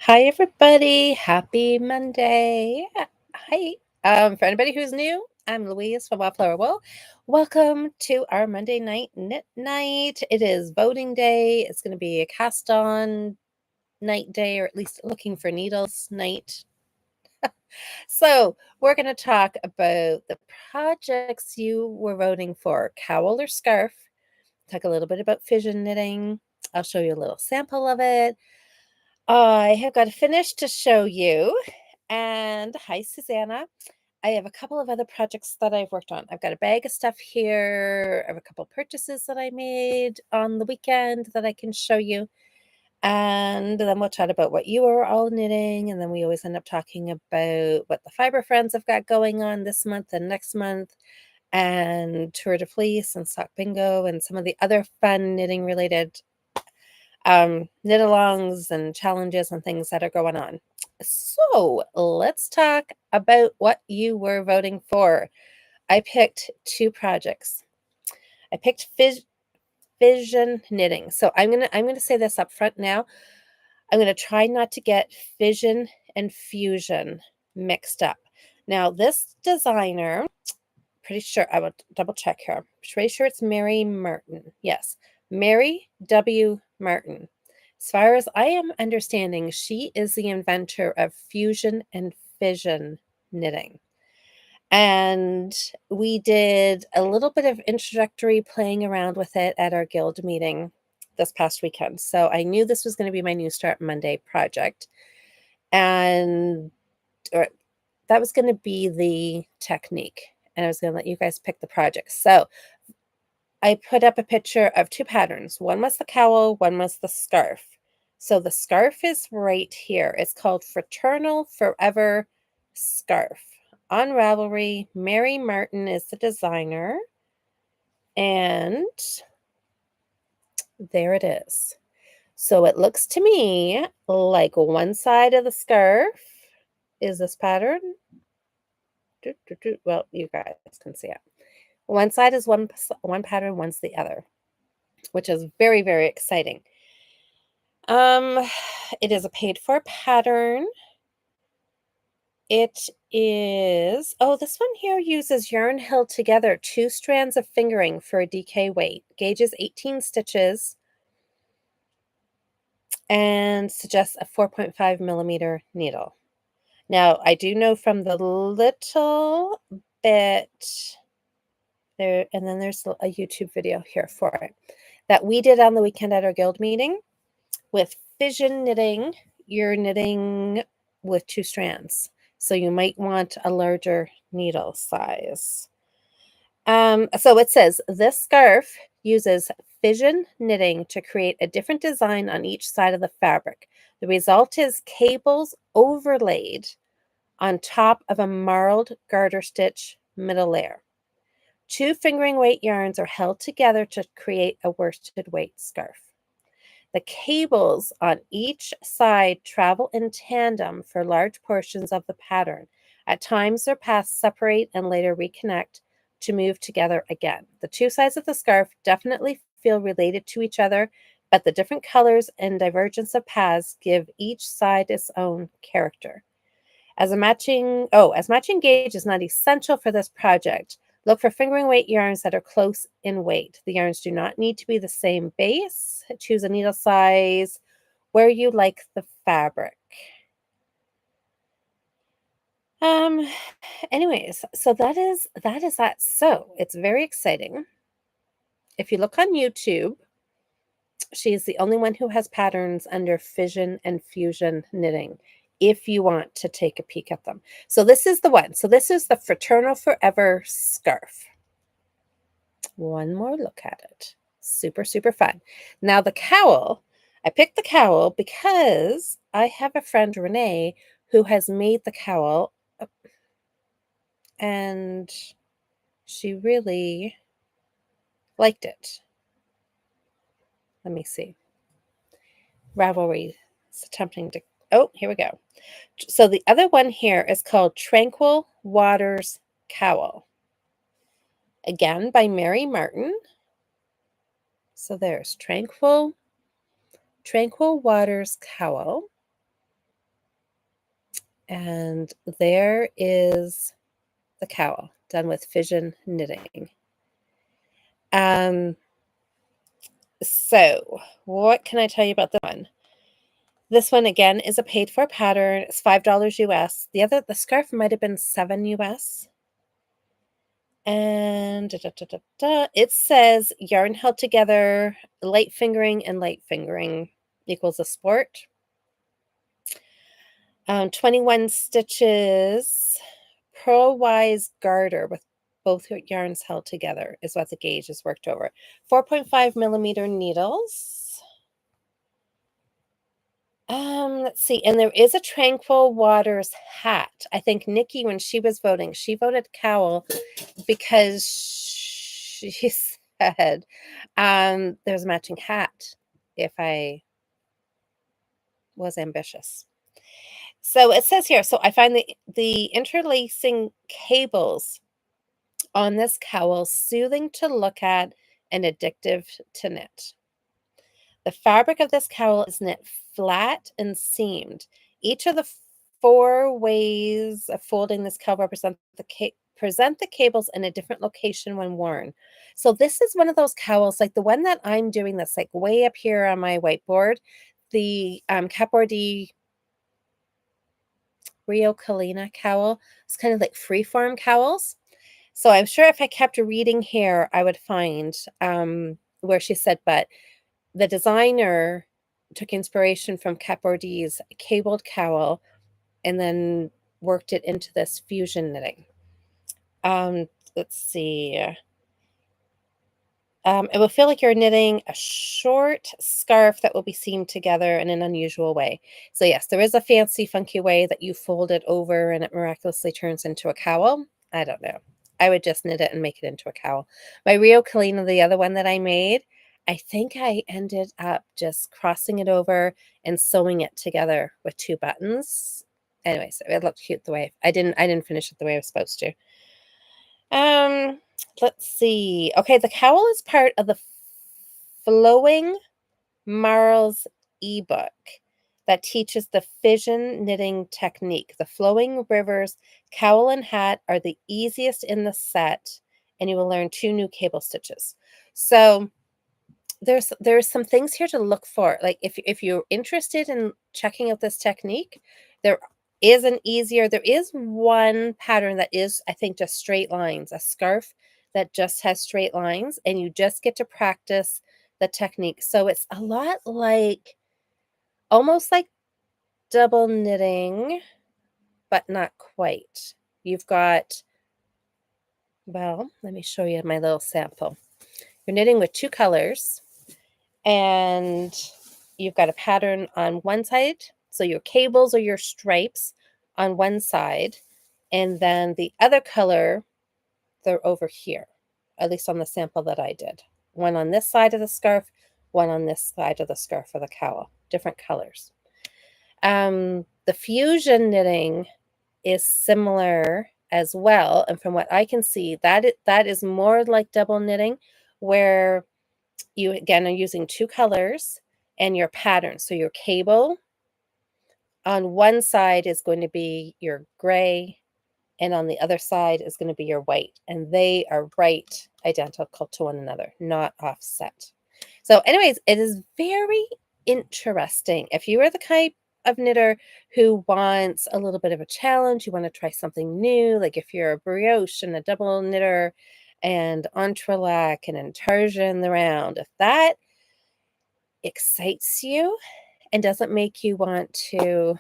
Hi, everybody. Happy Monday. Hi. For anybody who's new, I'm Louise from Wildflower Wool. Welcome to our Monday night knit night. It is voting day. It's going to be a cast on night day, or at least looking for needles night. So, we're going to talk about the projects you were voting for, cowl or scarf. Talk a little bit about fission knitting. I'll show you a little sample of it. I have got a finish to show you. And hi, Susanna. I have a couple of other projects that I've worked on. I've got a bag of stuff here. I have a couple purchases that I made on the weekend that I can show you. And then we'll chat about what you are all knitting. And then we always end up talking about what the Fiber Friends have got going on this month and next month, and Tour de Fleece and Sock Bingo, and some of the other fun knitting related knit alongs and challenges and things that are going on. So let's talk about what you were voting for. I picked two projects. I picked Fission Knitting. So I'm gonna say this up front now. I'm gonna try not to get fission and fusion mixed up. Now, this designer, pretty sure I will double check here. Pretty sure it's Mary Martin. Yes, Mary W. Martin. As far as I am understanding, she is the inventor of fusion and fission knitting. And we did a little bit of introductory playing around with it at our guild meeting this past weekend. So I knew this was going to be my New Start Monday project. And that was going to be the technique. And I was going to let you guys pick the project. So I put up a picture of two patterns. One was the cowl, one was the scarf. So the scarf is right here. It's called Fraternal Forever Scarf. On Ravelry, Mary Martin is the designer. And there it is. So it looks to me like one side of the scarf is this pattern. Well, you guys can see it. One side is one pattern, one's the other, which is very, very exciting. It is a paid for pattern. It is, this one here uses yarn held together, 2 strands of fingering for a DK weight, gauges 18 stitches, and suggests a 4.5 millimeter needle. Now, I do know from the little bit there, and then there's a YouTube video here for it, that we did on the weekend at our guild meeting. With fission knitting, you're knitting with 2 strands. So you might want a larger needle size. So it says, this scarf uses fission knitting to create a different design on each side of the fabric. The result is cables overlaid on top of a marled garter stitch middle layer. 2 fingering weight yarns are held together to create a worsted weight scarf. The cables on each side travel in tandem for large portions of the pattern. At times, their paths separate and later reconnect to move together again. The 2 sides of the scarf definitely feel related to each other, but the different colors and divergence of paths give each side its own character. As matching gauge is not essential for this project, look for fingering weight yarns that are close in weight. The yarns do not need to be the same base. Choose a needle size where you like the fabric. Anyways, so that is that. So it's very exciting. If you look on YouTube, she is the only one who has patterns under fission and fusion knitting, if you want to take a peek at them. So this is the one. So this is the Fraternal Forever scarf. One more look at it. Super, super fun. Now the cowl, I picked the cowl because I have a friend, Renee, who has made the cowl, and she really liked it. Let me see. Ravelry is attempting to, here we go. So the other one here is called Tranquil Waters Cowl. Again, by Mary Martin. So there's Tranquil Waters Cowl. And there is the cowl done with Fission Knitting. So what can I tell you about this one? This one again is a paid for pattern. It's $5 US. The scarf might have been $7 US. And it says yarn held together, light fingering and light fingering equals a sport. 21 stitches, purlwise garter with both yarns held together is what the gauge is worked over. 4.5 millimeter needles. Let's see. And there is a Tranquil Waters hat. I think Nikki, when she was voting, she voted cowl because she said there's a matching hat if I was ambitious. So it says here, so I find the interlacing cables on this cowl soothing to look at and addictive to knit. The fabric of this cowl is knit flat and seamed. Each of the 4 ways of folding this cowl present the cables in a different location when worn. So this is one of those cowls, like the one that I'm doing that's like way up here on my whiteboard, the Capordie Rio Kalina cowl. It's kind of like freeform cowls. So I'm sure if I kept reading here, I would find where she said, but the designer took inspiration from Capordie's cabled cowl and then worked it into this fusion knitting. Let's see. It will feel like you're knitting a short scarf that will be seamed together in an unusual way. So yes, there is a fancy, funky way that you fold it over and it miraculously turns into a cowl. I don't know. I would just knit it and make it into a cowl. My Rio Kalina, the other one that I made, I think I ended up just crossing it over and sewing it together with 2 buttons. Anyways, it looked cute the way I didn't finish it the way I was supposed to. Let's see. Okay, the cowl is part of the Flowing Marls ebook that teaches the fission knitting technique. The Flowing Rivers cowl and hat are the easiest in the set, and you will learn 2 new cable stitches. So there's some things here to look for. Like if you're interested in checking out this technique, there is one pattern that is, I think, just straight lines, a scarf that just has straight lines, and you just get to practice the technique. So it's a lot like, almost like double knitting, but not quite. You've got, well, let me show you my little sample. You're knitting with 2 colors, and you've got a pattern on one side. So your cables or your stripes on one side, and then the other color, they're over here, at least on the sample that I did. One on this side of the scarf, one on this side of the scarf for the cowl, different colors. The fusion knitting is similar as well. And from what I can see, that is more like double knitting, where you again are using 2 colors and your pattern. So your cable on one side is going to be your gray, and on the other side is going to be your white, and they are right identical to one another, not offset. So anyways, it is very interesting. If you are the type of knitter who wants a little bit of a challenge, you want to try something new, like if you're a brioche and a double knitter and entrelac and intarsia in the round, if that excites you and doesn't make you want to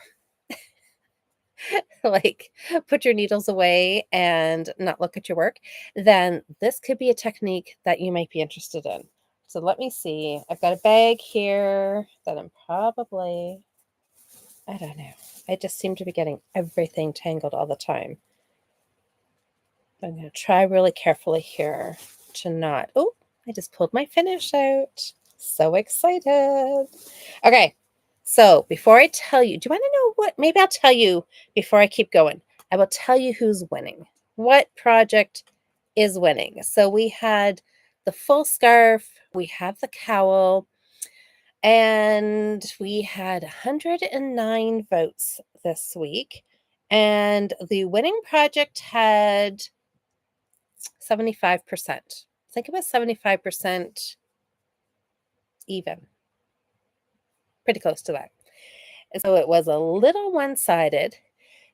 like put your needles away and not look at your work, then this could be a technique that you might be interested in. So let me see. I've got a bag here that I'm probably, I don't know. I just seem to be getting everything tangled all the time. I'm going to try really carefully here to not. Oh, I just pulled my finish out. So excited. Okay. So before I tell you, do you want to know what? Maybe I'll tell you before I keep going. I will tell you who's winning. What project is winning? So we had the full scarf, we have the cowl, and we had 109 votes this week. And the winning project had 75%. I think it was 75% even. Pretty close to that. And so it was a little one-sided.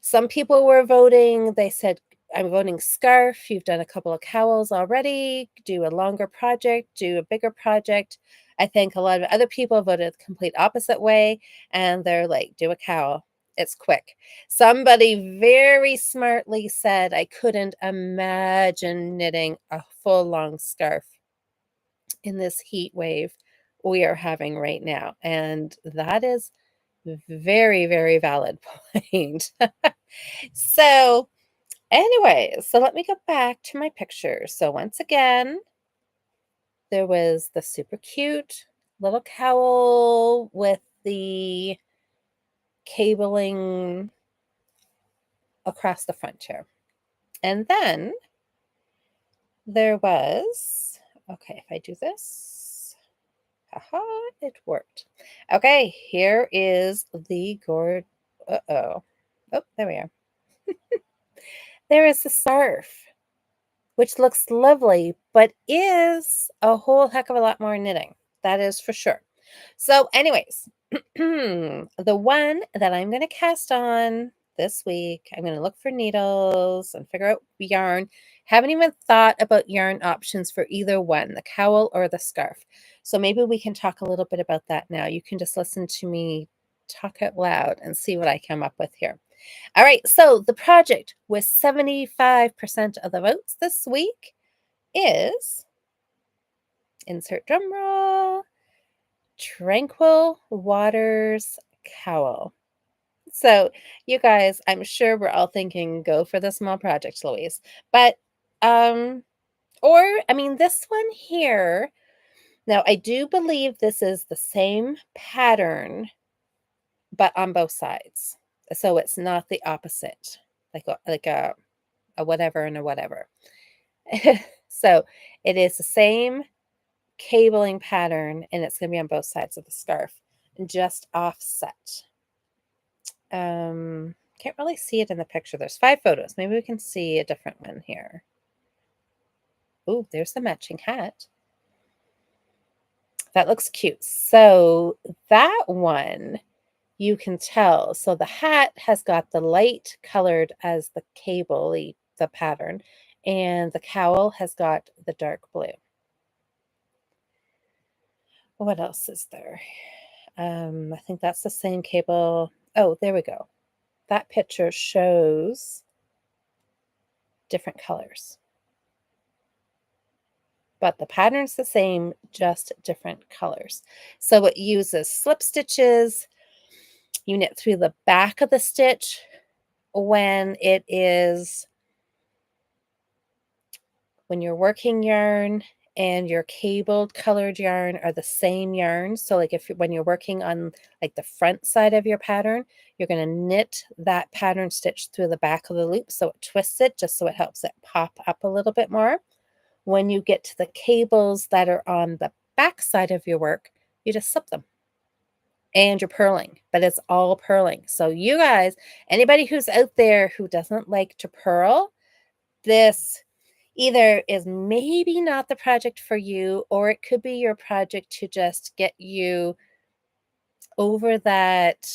Some people were voting. They said, I'm voting scarf. You've done a couple of cowls already. Do a longer project, do a bigger project. I think a lot of other people voted the complete opposite way. And they're like, do a cowl. It's quick. Somebody very smartly said, I couldn't imagine knitting a full long scarf in this heat wave we are having right now. And that is very, very valid point. So, anyway, so let me go back to my picture. So once again, there was the super cute little cowl with the cabling across the front here. And then there was, okay, if I do this, haha, it worked. Okay, here is the gourd. Uh-oh. Oh, there we are. There is the scarf, which looks lovely, but is a whole heck of a lot more knitting. That is for sure. So anyways, the one that I'm going to cast on this week, I'm going to look for needles and figure out yarn. Haven't even thought about yarn options for either one, the cowl or the scarf. So maybe we can talk a little bit about that now. You can just listen to me talk out loud and see what I come up with here. All right, so the project with 75% of the votes this week is, insert drum roll, Tranquil Waters Cowl. So you guys, I'm sure we're all thinking, go for the small project, Louise. But, or, I mean, this one here, now I do believe this is the same pattern, but on both sides. So it's not the opposite, like a whatever and a whatever. So it is the same cabling pattern, and it's going to be on both sides of the scarf, just offset. Can't really see it in the picture. There's 5 photos. Maybe we can see a different one here. Oh, there's the matching hat. That looks cute. So that one, you can tell. So the hat has got the light colored as the cable, the pattern, and the cowl has got the dark blue. What else is there? I think that's the same cable. Oh, there we go. That picture shows different colors. But the pattern's the same, just different colors. So it uses slip stitches. You knit through the back of the stitch when you're working yarn, and your cabled colored yarn are the same yarn. So like when you're working on like the front side of your pattern, you're going to knit that pattern stitch through the back of the loop so it twists it, just so it helps it pop up a little bit more. When you get to the cables that are on the back side of your work, you just slip them. And you're purling, but it's all purling. So you guys, anybody who's out there who doesn't like to purl, this either is maybe not the project for you, or it could be your project to just get you over that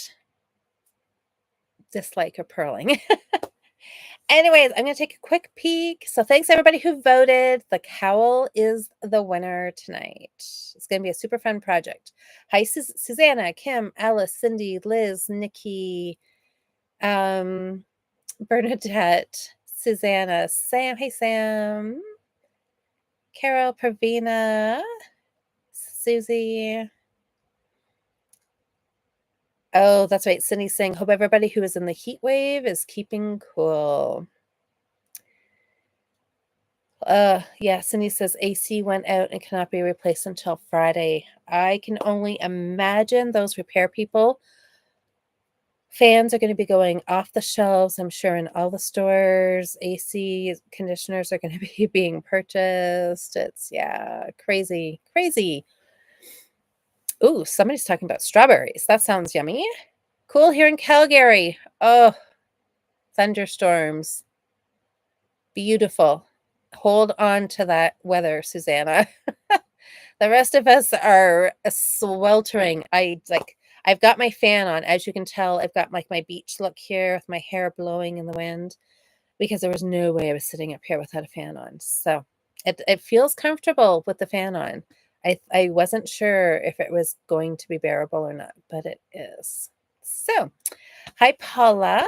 dislike of purling. Anyways, I'm going to take a quick peek. So thanks everybody who voted. The cowl is the winner tonight. It's going to be a super fun project. Hi, Susanna, Kim, Alice, Cindy, Liz, Nikki, Bernadette, Susanna, Sam. Hey, Sam. Carol, Pravina, Susie. Oh, that's right. Cindy's saying, hope everybody who is in the heat wave is keeping cool. Yeah, Cindy says AC went out and cannot be replaced until Friday. I can only imagine those repair people. Fans are going to be going off the shelves, I'm sure, in all the stores. AC conditioners are going to be being purchased. It's, yeah, crazy, crazy. Ooh, somebody's talking about strawberries. That sounds yummy. Cool here in Calgary. Oh, thunderstorms. Beautiful. Hold on to that weather, Susanna. The rest of us are sweltering. I've got my fan on. As you can tell, I've got like my beach look here with my hair blowing in the wind because there was no way I was sitting up here without a fan on. So it feels comfortable with the fan on. I wasn't sure if it was going to be bearable or not, but it is. So, hi, Paula.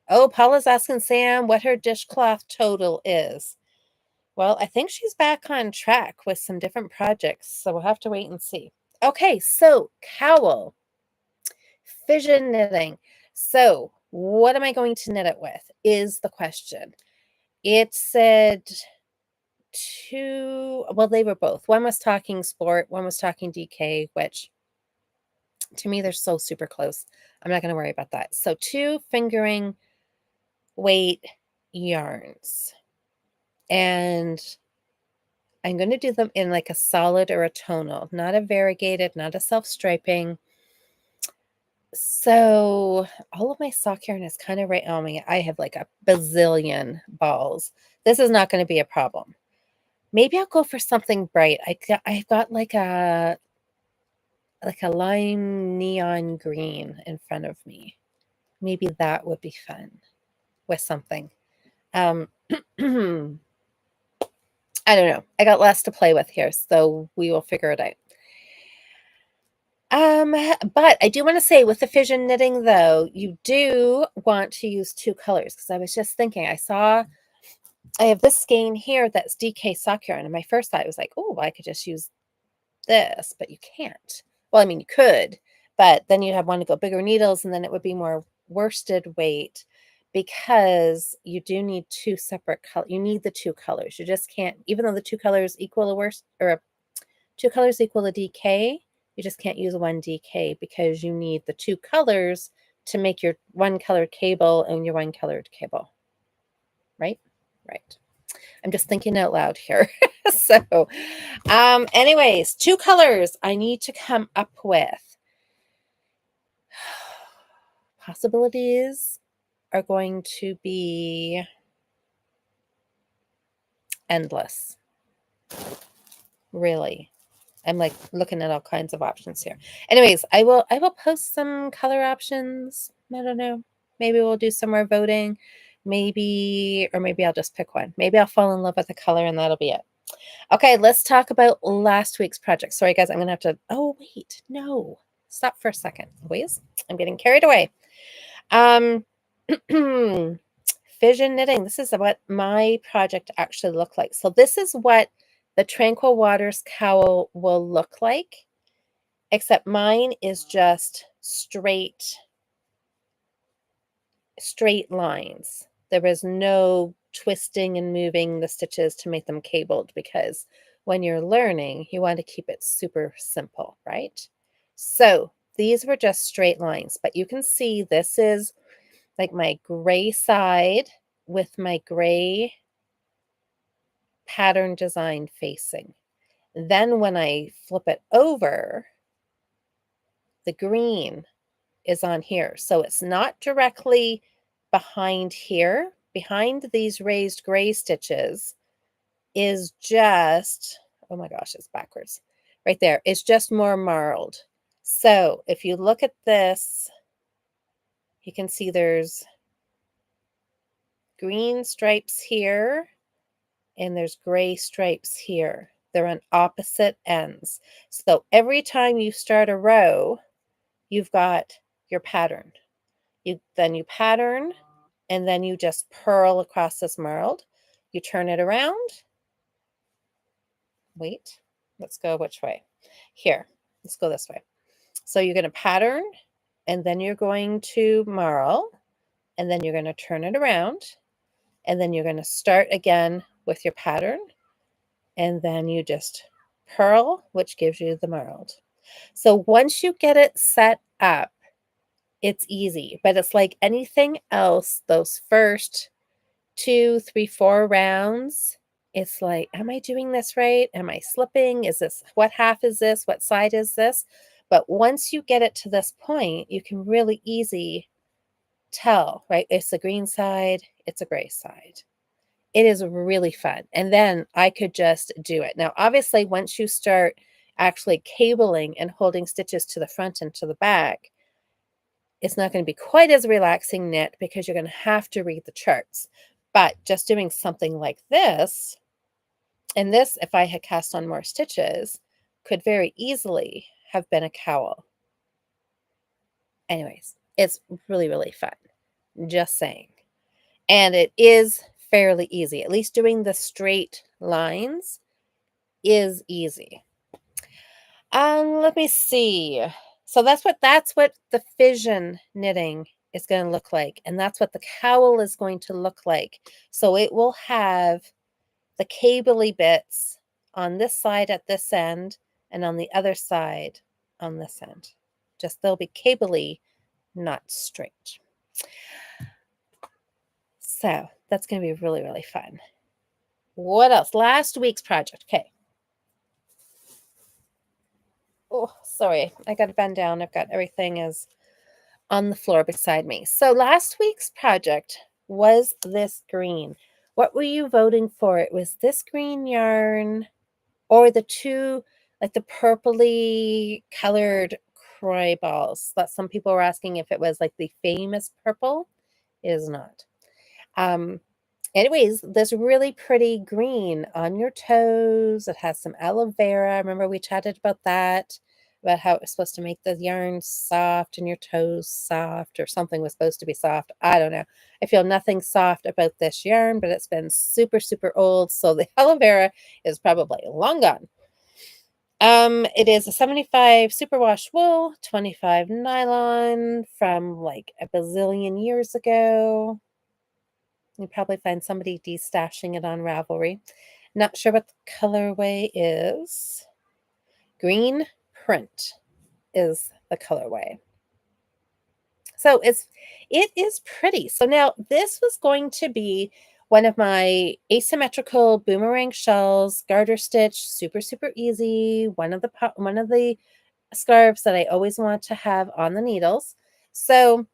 Oh, Paula's asking Sam what her dishcloth total is. Well, I think she's back on track with some different projects, so we'll have to wait and see. Okay, so cowl, fission knitting. So, what am I going to knit it with is the question. It said two, well, they were both. One was talking sport, one was talking DK, which to me, they're so super close. I'm not going to worry about that. So, two fingering weight yarns. And I'm going to do them in like a solid or a tonal, not a variegated, not a self-striping. So all of my sock yarn is kind of right on me. I have like a bazillion balls. This is not going to be a problem. Maybe I'll go for something bright. I've got like a lime neon green in front of me. Maybe that would be fun with something. I don't know. I got less to play with here, so we will figure it out. But I do want to say with the fission knitting, though, you do want to use two colors because I was just thinking, I have this skein here that's DK sock yarn, and my first thought was like, oh, well, I could just use this, but you can't. Well, I mean, you could, but then you'd have one to go bigger needles, and then it would be more worsted weight because you do need two separate colors. You need the two colors. You just can't, even though the two colors equal a worsted, or two colors equal a DK, you just can't use one DK because you need the two colors to make your one colored cable and your one colored cable. Right? Right. I'm just thinking out loud here. So, anyways, two colors I need to come up with. Possibilities are going to be endless. Really. I'm like looking at all kinds of options here. Anyways, I will post some color options. I don't know. Maybe we'll do some more voting. Maybe I'll just pick one. Maybe I'll fall in love with a color and that'll be it. Okay, let's talk about last week's project. Sorry, guys, I'm going to have to, oh, wait, no. Stop for a second, please. I'm getting carried away. Fission knitting. This is what my project actually looked like. So this is what the Tranquil Waters cowl will look like, except mine is just straight lines. There is no twisting and moving the stitches to make them cabled because when you're learning, you want to keep it super simple, right? So these were just straight lines, but you can see this is like my gray side with my gray pattern design facing. Then when I flip it over, the green is on here. So it's not directly behind here. Behind these raised gray stitches is just, oh my gosh, it's backwards. Right there. It's just more marled. So if you look at this, you can see there's green stripes here and there's gray stripes here. They're on opposite ends. So every time you start a row, you've got your pattern. Then you pattern, and then you just purl across this marled. You turn it around. Wait, let's go which way? Here, let's go this way. So you're going to pattern, and then you're going to marl, and then you're going to turn it around, and then you're going to start again with your pattern, and then you just purl, which gives you the marled. So once you get it set up, it's easy, but it's like anything else, those first 2, 3, 4 rounds, it's like, am I doing this right? Am I slipping? Is this, what half is this? What side is this? But once you get it to this point, you can really easy tell, right? It's a green side, it's a gray side. It is really fun. And then I could just do it. Now, obviously, once you start actually cabling and holding stitches to the front and to the back, it's not going to be quite as relaxing knit because you're going to have to read the charts. But just doing something like this, and this, if I had cast on more stitches, could very easily have been a cowl. Anyways, it's really, really fun. Just saying. And it is fairly easy. At least doing the straight lines is easy. Let me see. So that's what the Fussion knitting is going to look like. And that's what the cowl is going to look like. So it will have the cabley bits on this side at this end and on the other side on this end. Just they'll be cabley, not straight. So that's going to be really, really fun. What else? Last week's project. Okay. Oh, sorry. I got to bend down. I've got everything is on the floor beside me. So last week's project was this green. What were you voting for? It was this green yarn or the two, like the purpley colored cry balls that some people were asking if it was like the famous purple. It is not. Anyways, this really pretty green on your toes. It has some aloe vera. Remember we chatted about that, about how it was supposed to make the yarn soft and your toes soft, or something was supposed to be soft. I don't know. I feel nothing soft about this yarn, but it's been super, super old. So the aloe vera is probably long gone. It is a 75 superwash wool, 25 nylon from like a bazillion years ago. You probably find somebody destashing it on Ravelry. Not sure what the colorway is. Green print is the colorway. So it is pretty. So now this was going to be one of my asymmetrical boomerang shells, garter stitch, super, super easy. One of the scarves that I always want to have on the needles. So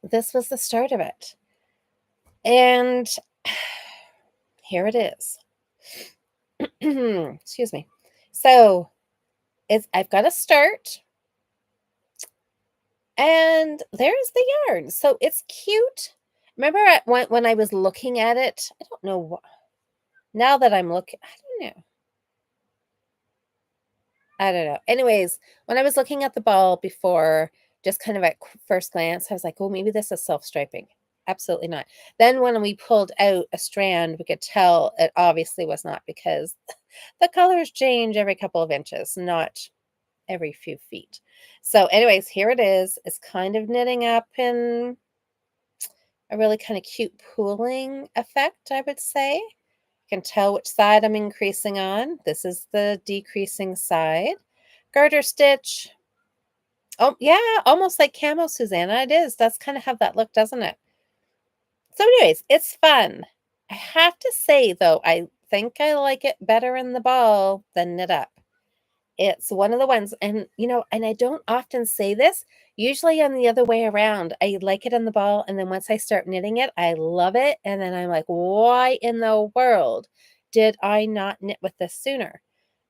this was the start of it. And here it is. Excuse me. So I've got a start. And there's the yarn. So it's cute. Remember when I was looking at it? I don't know what. Now that I'm looking, I don't know. I don't know. Anyways, when I was looking at the ball before, just kind of at first glance, I was like, oh, maybe this is self-striping. Absolutely not. Then when we pulled out a strand, we could tell it obviously was not, because the colors change every couple of inches, not every few feet. So anyways, here it is. It's kind of knitting up in a really kind of cute pooling effect, I would say. You can tell which side I'm increasing on. This is the decreasing side. Garter stitch. Oh, yeah, almost like camo, Susanna. It is. That's kind of have that look, doesn't it? So anyways, it's fun. I have to say, though, I think I like it better in the ball than knit up. It's one of the ones, and and I don't often say this. Usually I'm the other way around. I like it in the ball, and then once I start knitting it, I love it. And then I'm like, why in the world did I not knit with this sooner?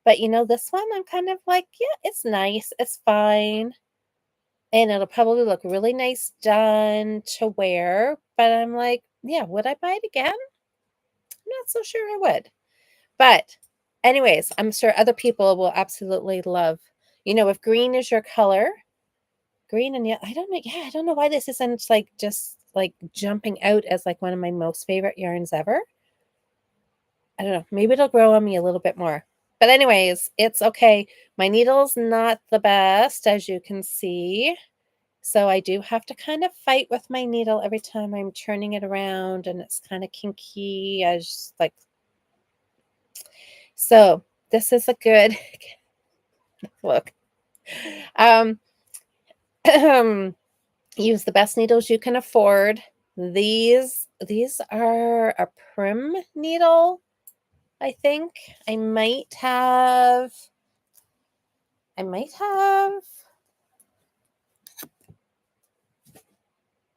But this one, I'm kind of like, yeah, it's nice. It's fine. And it'll probably look really nice done to wear. But I'm like, yeah, would I buy it again? I'm not so sure I would. But anyways, I'm sure other people will absolutely love, if green is your color, green and I don't know. Yeah, I don't know why this isn't like just like jumping out as like one of my most favorite yarns ever. I don't know. Maybe it'll grow on me a little bit more. But anyways, it's okay. My needle's not the best, as you can see. So I do have to kind of fight with my needle every time I'm turning it around, and it's kind of kinky. I just like, so this is a good look. Use the best needles you can afford. These are a prim needle, I think. I might have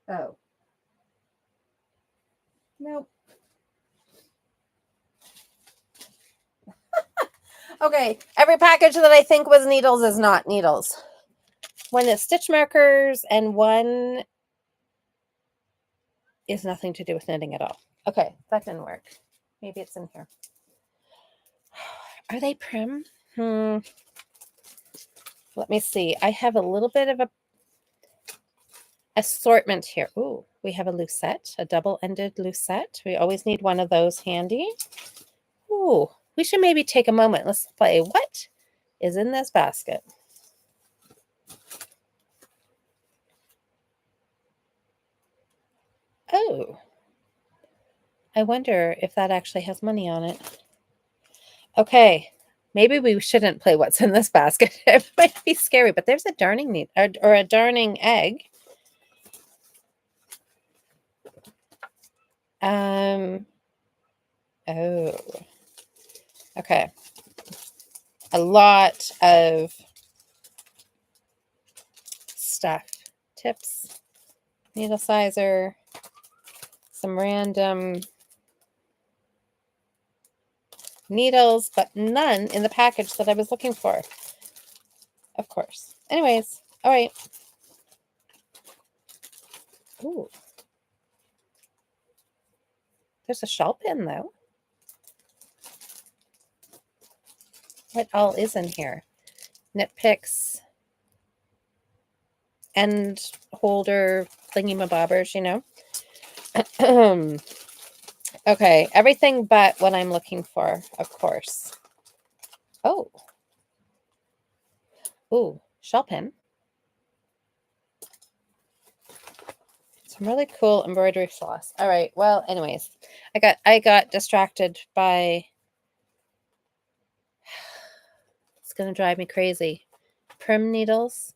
Oh. Nope. Okay, every package that I think was needles is not needles. One is stitch markers and one is nothing to do with knitting at all. Okay, that didn't work. Maybe it's in here. Are they prim? Let me see. I have a little bit of a assortment here. Ooh, we have a lucette, a double-ended lucette. We always need one of those handy. Ooh, we should maybe take a moment. Let's play what is in this basket. Oh, I wonder if that actually has money on it. Okay, maybe we shouldn't play what's in this basket. It might be scary, but there's a darning needle or a darning egg. Oh, okay. A lot of stuff. Tips, needle sizer, some random needles, but none in the package that I was looking for. Of course. Anyways, all right. Ooh. There's a shawl pin, though. What all is in here? Knit picks, end holder, thingy-mabobbers, you know. Okay, everything but what I'm looking for, of course. Oh. Ooh, shawl pin. Some really cool embroidery floss. All right. Well, anyways, I got distracted by it's gonna drive me crazy. Prim needles.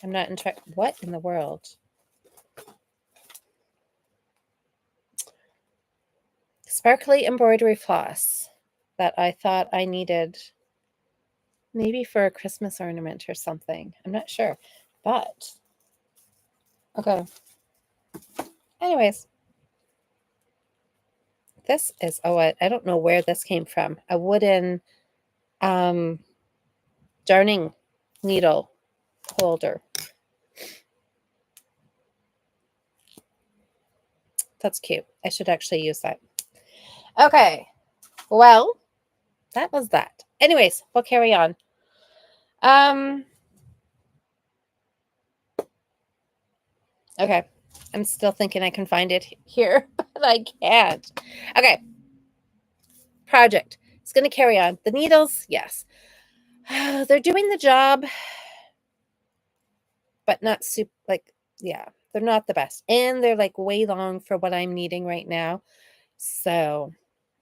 I'm not in what in the world? Sparkly embroidery floss that I thought I needed maybe for a Christmas ornament or something. I'm not sure. But okay. Anyways. This is I don't know where this came from. A wooden darning needle holder. That's cute. I should actually use that. Okay. Well, that was that. Anyways, we'll carry on. Okay. I'm still thinking I can find it here, but I can't. Okay. Project. It's going to carry on. The needles, yes. They're doing the job, but not super, like, yeah, they're not the best. And they're like way long for what I'm needing right now. So,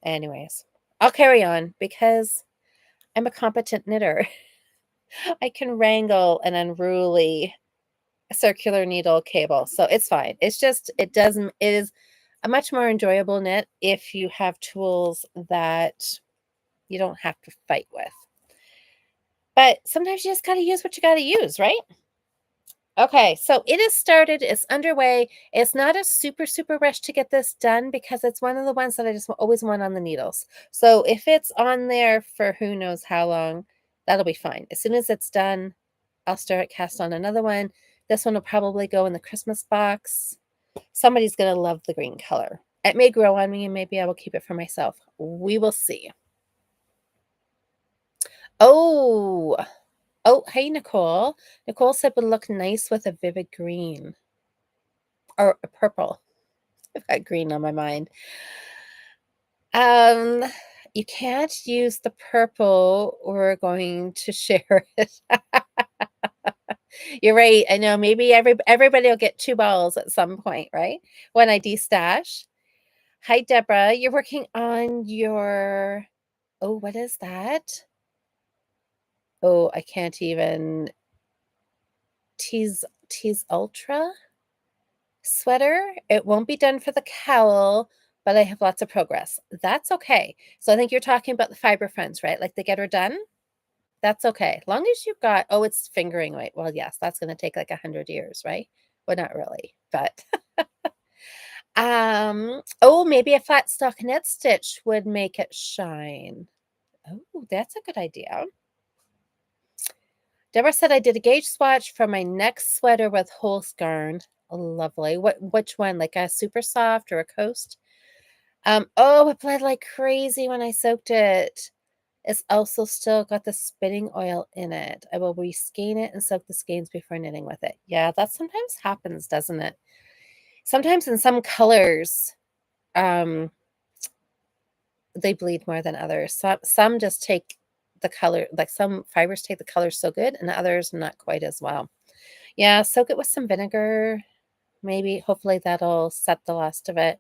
anyways, I'll carry on because I'm a competent knitter. I can wrangle an unruly circular needle cable, so it's fine. It's just it is a much more enjoyable knit if you have tools that you don't have to fight with. But sometimes you just got to use what you got to use, right? Okay, so it is started, it's underway. It's not a super rush to get this done because it's one of the ones that I just always want on the needles. So if it's on there for who knows how long, that'll be fine. As soon as it's done, I'll start cast on another one. This one will probably go in the Christmas box. Somebody's going to love the green color. It may grow on me and maybe I will keep it for myself. We will see. Oh, hey, Nicole. Nicole said would look nice with a vivid green or a purple. I've got green on my mind. You can't use the purple. We're going to share it. You're right. I know. Maybe everybody will get 2 balls at some point, right? When I destash. Hi, Deborah. You're working on your. Oh, what is that? Oh, I can't even. Tease Ultra sweater. It won't be done for the cowl, but I have lots of progress. That's okay. So I think you're talking about the fiber fronts, right? Like the Get Her Done. That's okay. As long as you've got, oh, it's fingering weight. Well, yes, that's going to take like 100 years, right? Well, not really, but oh, maybe a flat stock knit stitch would make it shine. Oh, that's a good idea. Deborah said I did a gauge swatch for my next sweater with Holst yarn. Lovely. Which one? Like a super soft or a coast? Oh, it bled like crazy when I soaked it. It's also still got the spinning oil in it. I will reskein it and soak the skeins before knitting with it. Yeah, that sometimes happens, doesn't it? Sometimes in some colors, they bleed more than others. Some just take the color, like some fibers take the color so good, and others not quite as well. Yeah, soak it with some vinegar. Maybe, hopefully that'll set the last of it.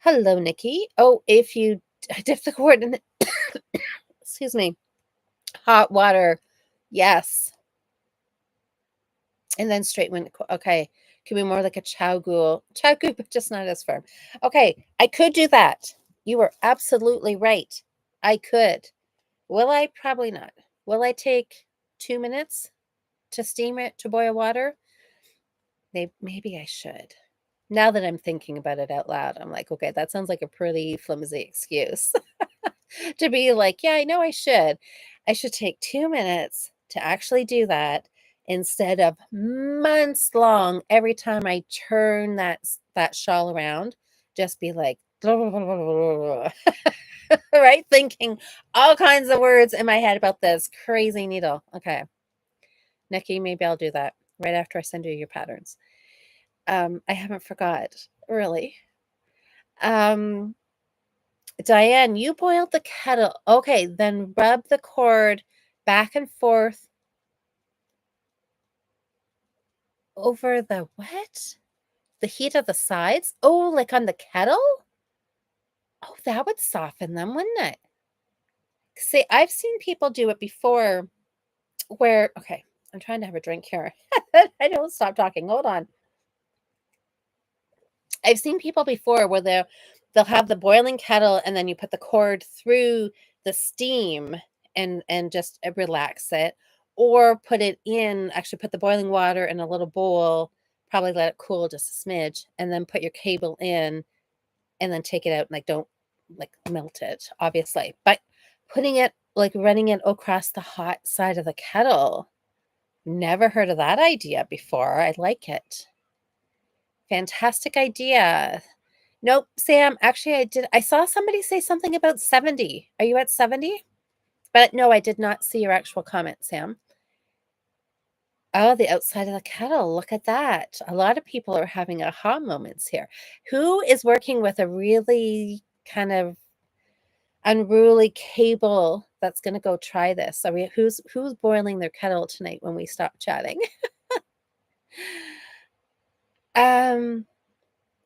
Hello, Nikki. Oh, if you dip the cord in, excuse me, hot water. Yes. And then straight when, okay. Can be more like a chow ghoul, but just not as firm. Okay, I could do that. You were absolutely right. I could. Will I? Probably not. Will I take 2 minutes to steam it to boil water? Maybe I should. Now that I'm thinking about it out loud, I'm like, okay, that sounds like a pretty flimsy excuse to be like, yeah, I know I should. I should take 2 minutes to actually do that instead of months long every time I turn that shawl around. Just be like, right? Thinking all kinds of words in my head about this crazy needle. Okay. Nikki, maybe I'll do that right after I send you your patterns. I haven't forgot, really. Diane, you boiled the kettle. Okay, then rub the cord back and forth over the what? The heat of the sides? Oh, like on the kettle? Oh, that would soften them, wouldn't it? See, I've seen people do it before where, okay, I'm trying to have a drink here. I don't stop talking. Hold on. I've seen people before where they'll have the boiling kettle and then you put the cord through the steam and just relax it, or put it in, actually put the boiling water in a little bowl, probably let it cool just a smidge, and then put your cable in and then take it out and like don't like melt it, obviously. But putting it like running it across the hot side of the kettle. Never heard of that idea before. I like it. Fantastic idea. Nope, Sam, actually I saw somebody say something about 70. Are you at 70? But no, I did not see your actual comment, Sam. Oh, the outside of the kettle. Look at that. A lot of people are having aha moments here. Who is working with a really kind of unruly cable that's going to go try this? I mean, who's boiling their kettle tonight when we stop chatting?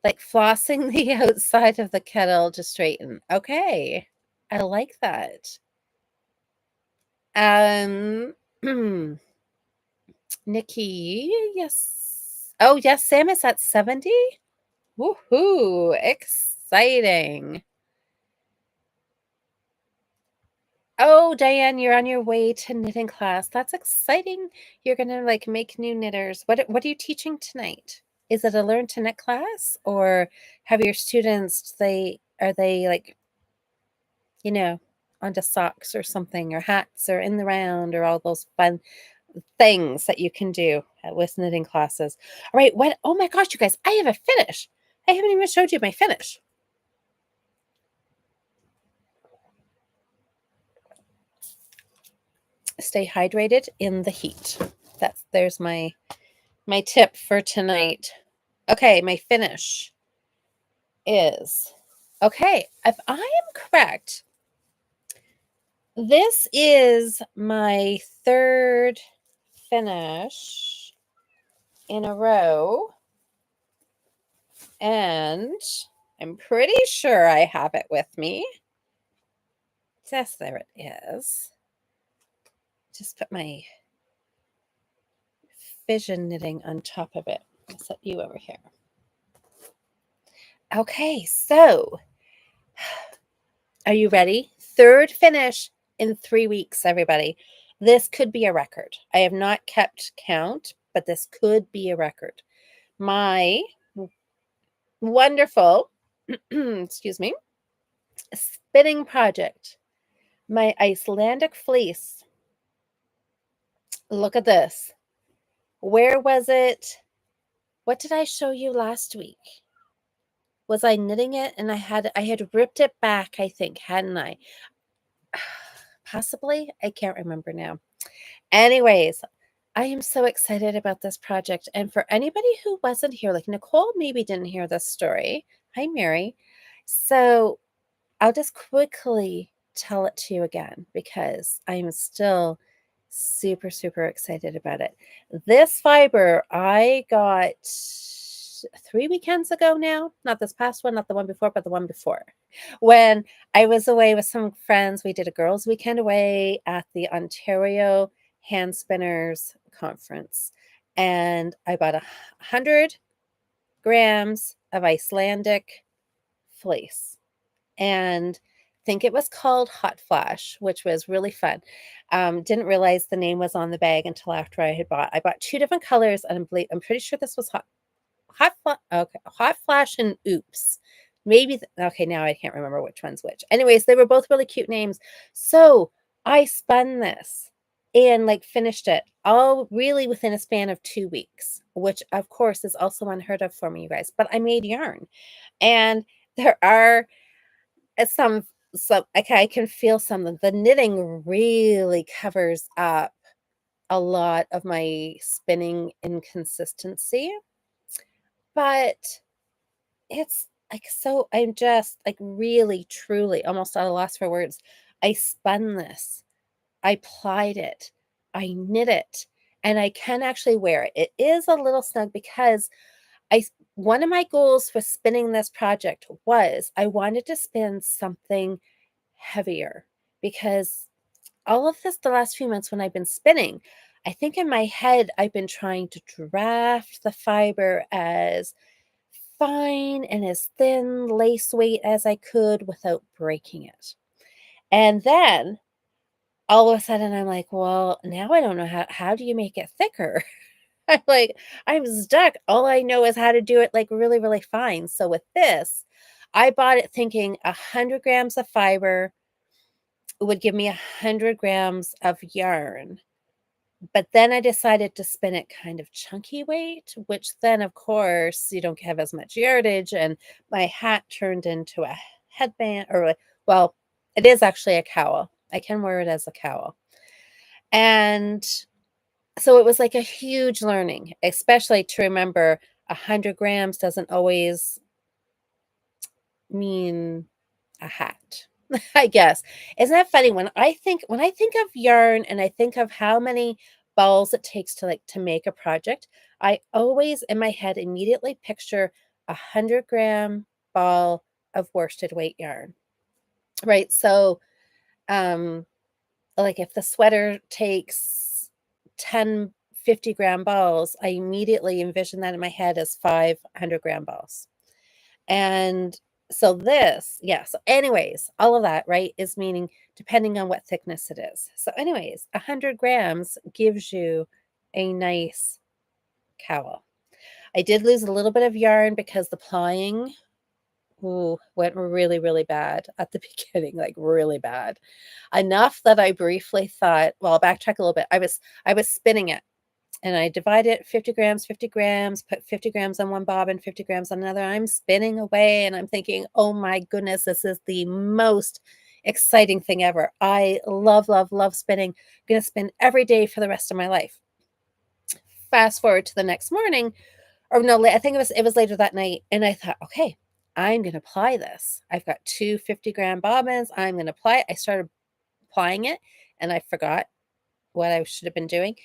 Like flossing the outside of the kettle to straighten. Okay. I like that. Nikki, yes. Oh, yes, Sam is at 70. Woohoo! Exciting. Oh, Diane, you're on your way to knitting class. That's exciting. You're gonna like make new knitters. What are you teaching tonight? Is it a learn to knit class, or have your students are they like, you know, onto socks or something, or hats, or in the round, or all those fun things that you can do with knitting classes? All right, what? Oh my gosh, you guys, I have a finish. I haven't even showed you my finish. Stay hydrated in the heat. There's my tip for tonight. Okay, my finish is, okay, if I am correct, this is my third finish in a row, and I'm pretty sure I have it with me. Yes, there it is. Just put my Fussion Knitting on top of it. I'll set you over here. Okay, so are you ready? Third finish in 3 weeks, everybody. This could be a record. I have not kept count, but this could be a record. My wonderful, excuse me, spinning project, my Icelandic fleece. Look at this. Where was it? What did I show you last week? Was I knitting it and I had ripped it back, I think, hadn't I? Possibly. I can't remember now. Anyways, I am so excited about this project. And for anybody who wasn't here, like Nicole maybe didn't hear this story. Hi, Mary. So I'll just quickly tell it to you again because I'm still super, super excited about it. This fiber I got 3 weekends ago now. Not this past one, not the one before, but the one before. When I was away with some friends, we did a girls' weekend away at the Ontario Hand Spinners Conference. And I bought 100 grams of Icelandic fleece. And I think it was called Hot Flash, which was really fun. Didn't realize the name was on the bag until after I bought 2 different colors, and I'm pretty sure this was Hot Flash and Oops. Maybe okay, now I can't remember which one's which. Anyways, they were both really cute names. So I spun this and like finished it all really within a span of 2 weeks, which of course is also unheard of for me, you guys. But I made yarn, and there are some okay, I can feel some of the knitting really covers up a lot of my spinning inconsistency, but it's like so I'm just like really truly almost at a loss for words. I spun this, I plied it, I knit it, and I can actually wear it. It is a little snug because one of my goals for spinning this project was I wanted to spin something heavier because all of this the last few months when I've been spinning, I think in my head I've been trying to draft the fiber as fine and as thin lace weight as I could without breaking it. And then all of a sudden I'm like, well, now I don't know how do you make it thicker? I'm like, I'm stuck. All I know is how to do it like really, really fine. So with this, I bought it thinking 100 grams of fiber would give me 100 grams of yarn. But then I decided to spin it kind of chunky weight, which then, of course, you don't have as much yardage. And my hat turned into a headband, well, it is actually a cowl. I can wear it as a cowl. And so it was like a huge learning, especially to remember 100 grams doesn't always mean a hat. I guess. Isn't that funny? When I think of yarn and I think of how many balls it takes to make a project, I always in my head immediately picture 100-gram ball of worsted weight yarn. Right. So like if the sweater takes 10 50-gram balls, I immediately envision that in my head as 500-gram balls. And so this, yeah. So anyways, all of that, right, is meaning depending on what thickness it is. So anyways, 100 grams gives you a nice cowl. I did lose a little bit of yarn because the plying went really, really bad at the beginning, like really bad. Enough that I briefly thought, well, I'll backtrack a little bit. I was spinning it and I divide it 50 grams, put 50 grams on one bobbin, 50 grams on another. I'm spinning away and I'm thinking, oh my goodness, this is the most exciting thing ever. I love, love, love spinning. I'm going to spin every day for the rest of my life. Fast forward to the next morning, or no, I think it was later that night. And I thought, okay, I'm going to apply this. I've got two 50-gram bobbins. I'm going to apply it. I started applying it and I forgot what I should have been doing.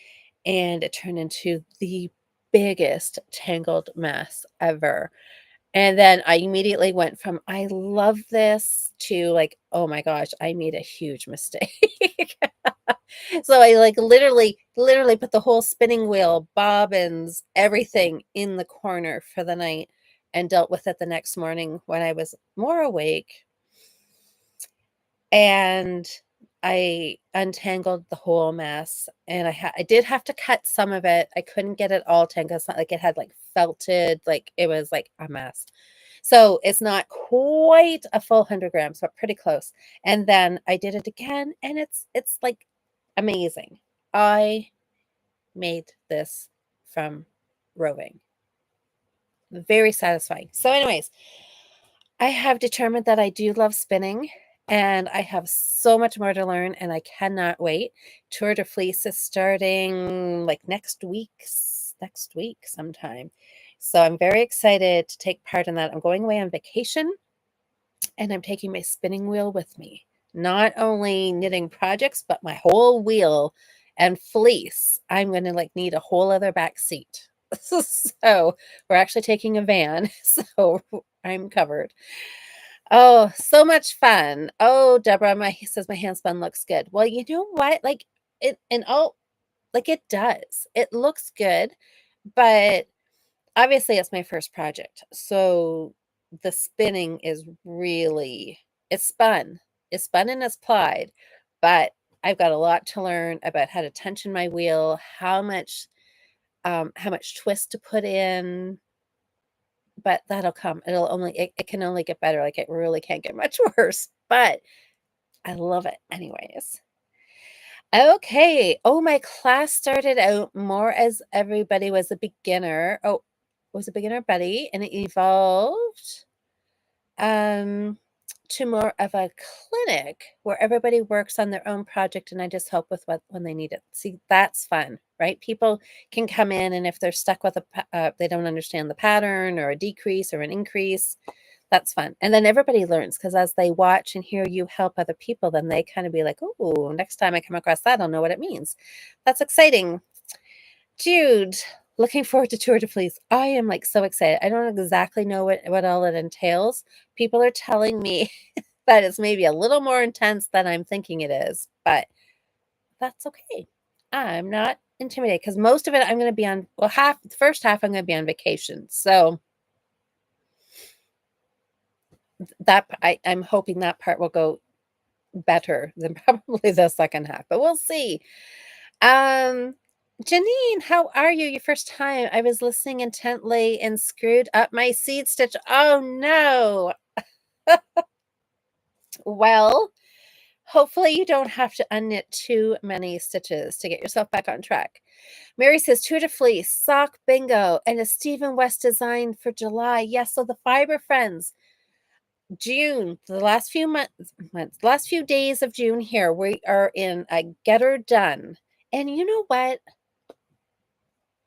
And it turned into the biggest tangled mess ever. And then I immediately went from, I love this to like, oh my gosh, I made a huge mistake. So I like literally put the whole spinning wheel, bobbins, everything in the corner for the night and dealt with it the next morning when I was more awake. And I untangled the whole mess, and I did have to cut some of it. I couldn't get it all tangled. It's not like it had, like, felted, like, it was, like, a mess. So, it's not quite a full 100 grams, but pretty close. And then I did it again, and it's, like, amazing. I made this from roving. Very satisfying. So anyways, I have determined that I do love spinning, and I have so much more to learn, and I cannot wait. Tour de Fleece is starting like next week sometime. So I'm very excited to take part in that. I'm going away on vacation, and I'm taking my spinning wheel with me. Not only knitting projects, but my whole wheel and fleece. I'm going to like need a whole other back seat. So we're actually taking a van, so I'm covered. Oh, so much fun. Oh, Deborah, he says my handspun looks good. Well, you know what? Like it, and oh, like it does. It looks good, but obviously it's my first project. So the spinning is really, it's spun. It's spun and it's plied, but I've got a lot to learn about how to tension my wheel, how much twist to put in, but that'll come. It can only get better. Like it really can't get much worse. But I love it anyways. Okay. Oh, my class started out more as everybody was a beginner. Oh, was a beginner buddy, and it evolved um to more of a clinic where everybody works on their own project and I just help with what when they need it. See, that's fun, right? People can come in, and if they're stuck with they don't understand the pattern or a decrease or an increase, that's fun. And then everybody learns because as they watch and hear you help other people, then they kind of be like, oh, next time I come across that, I'll know what it means. That's exciting. Jude, looking forward to Tour de Fleece. I am like so excited. I don't exactly know what all it entails. People are telling me that it's maybe a little more intense than I'm thinking it is, but that's okay. I'm not intimidated because most of it I'm going to be on, well, the first half I'm going to be on vacation. So I'm hoping that part will go better than probably the second half, but we'll see. Um, Janine, how are you? Your first time. I was listening intently and screwed up my seed stitch. Oh no. Well, hopefully you don't have to unknit too many stitches to get yourself back on track. Mary says Tour de Fleece, sock bingo, and a Stephen West design for July. Yes, so the Fiber Friends. June, the last few last few days of June here, we are in a get her done. And you know what?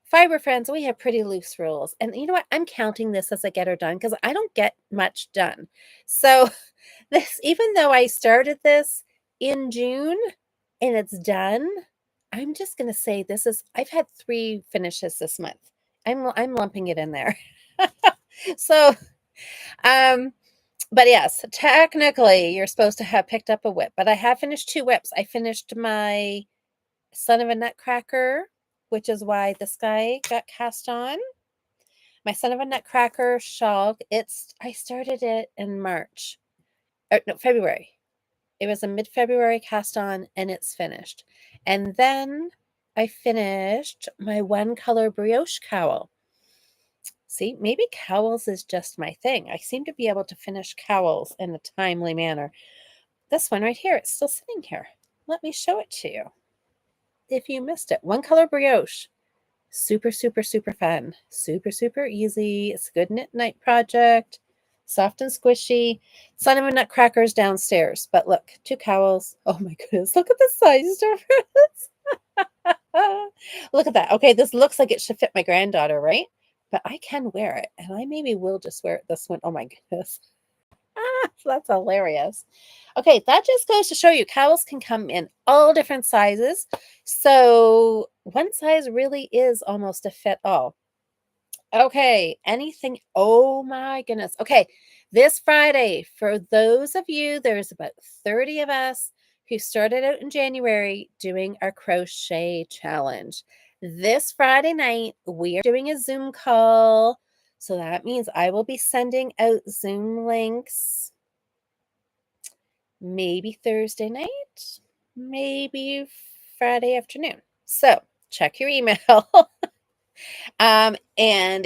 Fiber Friends, we have pretty loose rules. And you know what? I'm counting this as a get her done because I don't get much done. So this, even though I started this in June and it's done, I'm just gonna say I've had 3 finishes this month. I'm lumping it in there. So but yes, technically you're supposed to have picked up a whip, but I have finished 2 whips. I finished my Son of a Nutcracker, which is why this guy got cast on. My Son of a Nutcracker shawl, I started it in March. No, February. It was a mid-February cast on and it's finished. And then I finished my one color brioche cowl. See, maybe cowls is just my thing. I seem to be able to finish cowls in a timely manner. This one right here, it's still sitting here. Let me show it to you. If you missed it, one color brioche. Super, super, super fun. Super, super easy. It's a good knit night project. Soft and squishy. Son of a Nutcracker's downstairs. But look, 2 cowls. Oh my goodness. Look at the size difference. Look at that. Okay, this looks like it should fit my granddaughter, right? But I can wear it. And I maybe will just wear it this one. Oh my goodness. That's hilarious. Okay, that just goes to show you cowls can come in all different sizes. So one size really is almost a fit all. Okay, anything? Oh my goodness. Okay, this Friday, for those of you, there's about 30 of us who started out in January doing our crochet challenge. This Friday night, we are doing a Zoom call. So that means I will be sending out Zoom links maybe Thursday night. maybe Friday afternoon. So check your email. And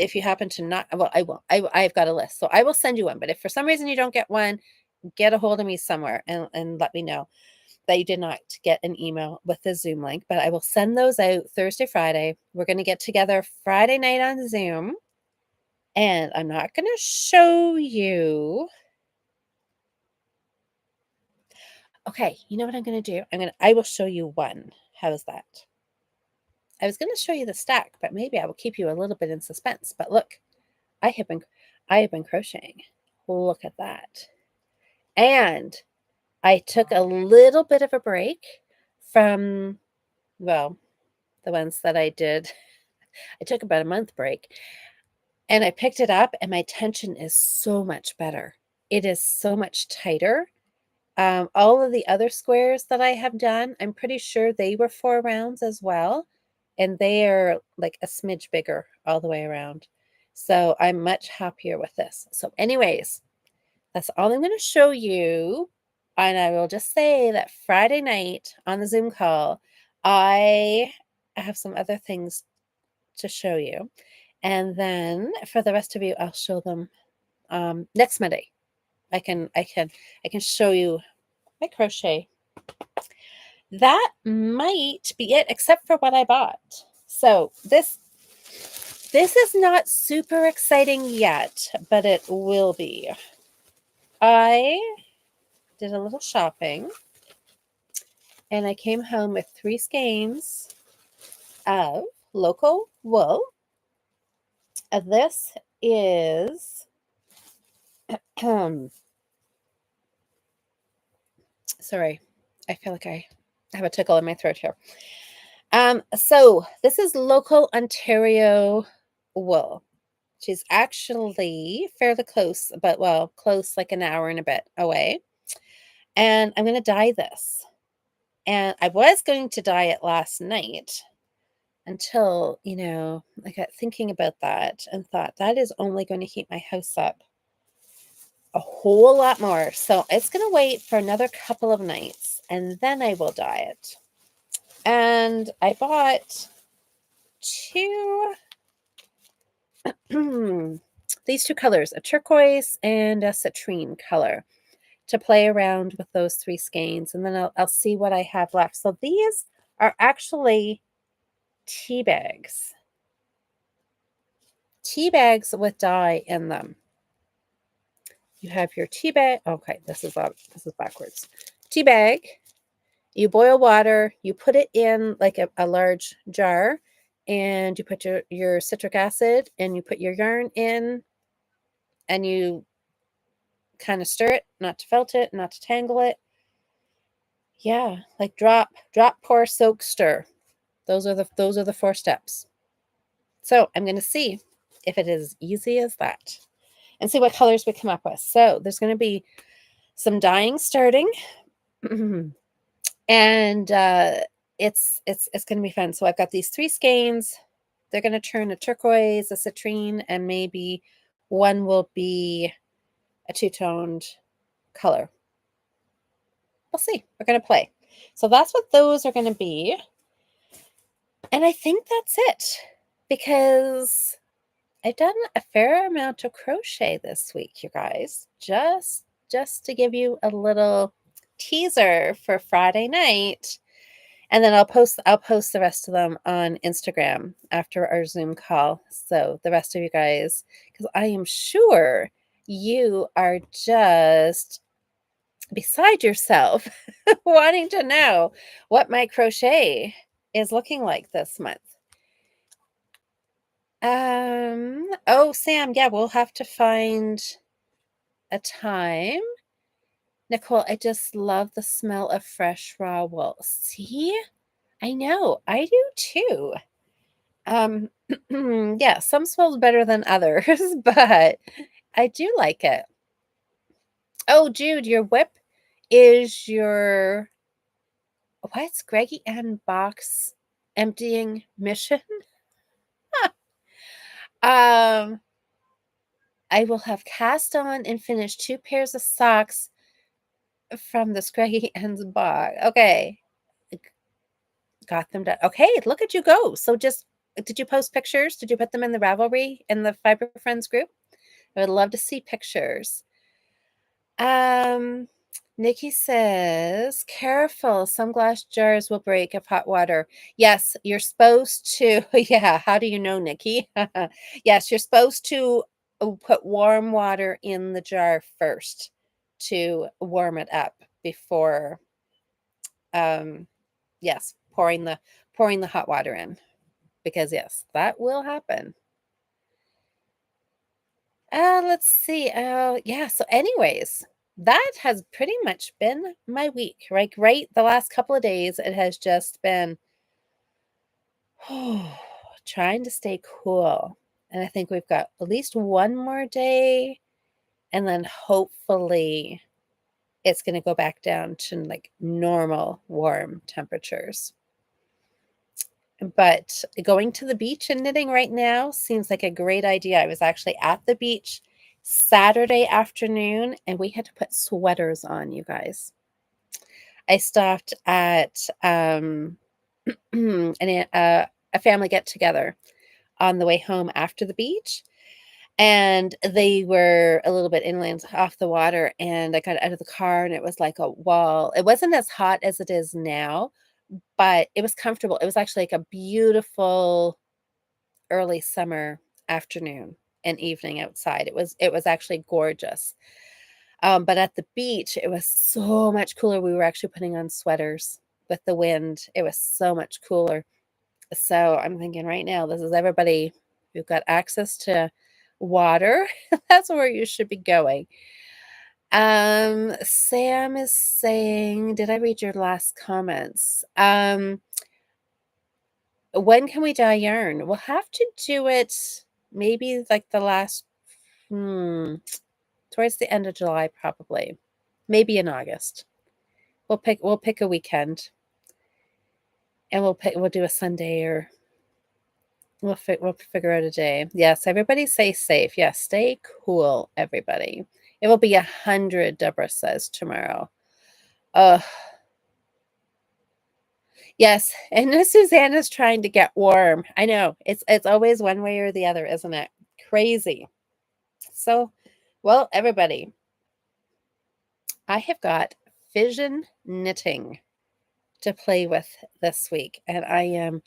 if you happen to not, well, I will. I've got a list, so I will send you one. But if for some reason you don't get one, get a hold of me somewhere and let me know that you did not get an email with the Zoom link. But I will send those out Thursday, Friday. We're going to get together Friday night on Zoom, and I'm not going to show you. Okay, you know what I'm going to do? I will show you one. How's that? I was going to show you the stack, but maybe I will keep you a little bit in suspense. But look, I have been I have been crocheting. Look at that. And I took a little bit of a break from, well, the ones that I did. I took about a month break and I picked it up and my tension is so much better. It is so much tighter. All of the other squares that I have done, I'm pretty sure they were 4 rounds as well. And they are like a smidge bigger all the way around. So I'm much happier with this. So anyways, that's all I'm going to show you. And I will just say that Friday night on the Zoom call, I have some other things to show you. And then for the rest of you, I'll show them next Monday. I can show you my crochet. That might be it, except for what I bought. So this is not super exciting yet, but it will be. I did a little shopping and I came home with 3 skeins of local wool. This is sorry, I feel like I have a tickle in my throat here. So this is local Ontario wool. She's actually fairly close, but well, close like an hour and a bit away. And I'm going to dye this. And I was going to dye it last night until, I got thinking about that and thought that is only going to heat my house up a whole lot more. So it's going to wait for another couple of nights and then I will dye it. And I bought 2 these 2 colors, a turquoise and a citrine color, to play around with those 3 skeins. And then I'll see what I have left. So these are actually tea bags. Tea bags with dye in them. You have your tea bag. Okay, this is backwards. Tea bag. You boil water. You put it in like a large jar, and you put your citric acid, and you put your yarn in, and you kind of stir it, not to felt it, not to tangle it. Yeah, like drop, pour, soak, stir. Those are the 4 steps. So I'm going to see if it is easy as that and see what colors we come up with. So there's going to be some dyeing starting and it's going to be fun. So I've got these 3 skeins. They're going to turn a turquoise, a citrine, and maybe one will be a 2-toned color. We'll see. We're going to play. So that's what those are going to be. And I think that's it because I've done a fair amount of crochet this week, you guys. Just to give you a little teaser for Friday night. And then I'll post the rest of them on Instagram after our Zoom call. So the rest of you guys, because I am sure you are just beside yourself wanting to know what my crochet is looking like this month. Oh, Sam, yeah, we'll have to find a time. Nicole, I just love the smell of fresh raw wool. See? I know, I do too. Yeah, some smells better than others, but I do like it. Oh, Jude, your whip is your what's Greggy Ann box emptying mission? I will have cast on and finished 2 pairs of socks from the Scraggy Ann's box. Okay. Got them done. Okay, look at you go. So just did you post pictures? Did you put them in the Ravelry in the Fiber Friends group? I would love to see pictures. Um, Nikki says, careful, some glass jars will break if hot water. Yes, you're supposed to. Yeah, how do you know, Nikki? Yes, you're supposed to put warm water in the jar first to warm it up before, yes, pouring the hot water in, because yes, that will happen. Let's see. Yeah. So, anyways, that has pretty much been my week. Right. The last couple of days, it has just been trying to stay cool. And I think we've got at least one more day, and then hopefully it's going to go back down to like normal warm temperatures. But going to the beach and knitting right now seems like a great idea. I was actually at the beach Saturday afternoon and we had to put sweaters on, you guys. I stopped at a family get together on the way home after the beach. And they were a little bit inland off the water. And I got out of the car and it was like a wall. It wasn't as hot as it is now, but it was comfortable. It was actually like a beautiful early summer afternoon and evening outside. It was actually gorgeous. But at the beach, it was so much cooler. We were actually putting on sweaters with the wind. It was so much cooler. So I'm thinking right now, this is everybody who've got access to water. That's where you should be going. Sam is saying, did I read your last comments? When can we dye yarn? We'll have to do it maybe like the last, towards the end of July, probably. Maybe in August. We'll pick a weekend, and we'll do a Sunday, or we'll figure out a day. Yes, everybody stay safe. Yes, stay cool, everybody. It will be 100, Deborah says, tomorrow. Yes, and Susanna's trying to get warm. I know. It's always one way or the other, isn't it? Crazy. So, well, everybody, I have got Fussion Knitting to play with this week, and I am